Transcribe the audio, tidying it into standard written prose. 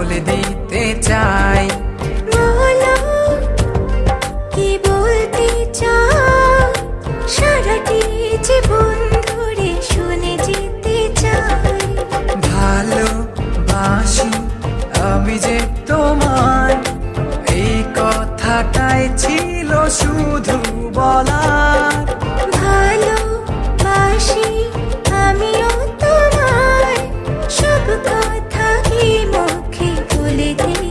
বলে দিতে চাই। বলো কি বলতে চাও, সারাটি জীবন ধরে শুনে যেতে চাই। ভালোবাসি আমি যে তোমায়, এই কথাটাই ছিল শুধু বলার। ভালোবাসি আমিও তোমায়, সব কথা কি মুখে বলে দিই।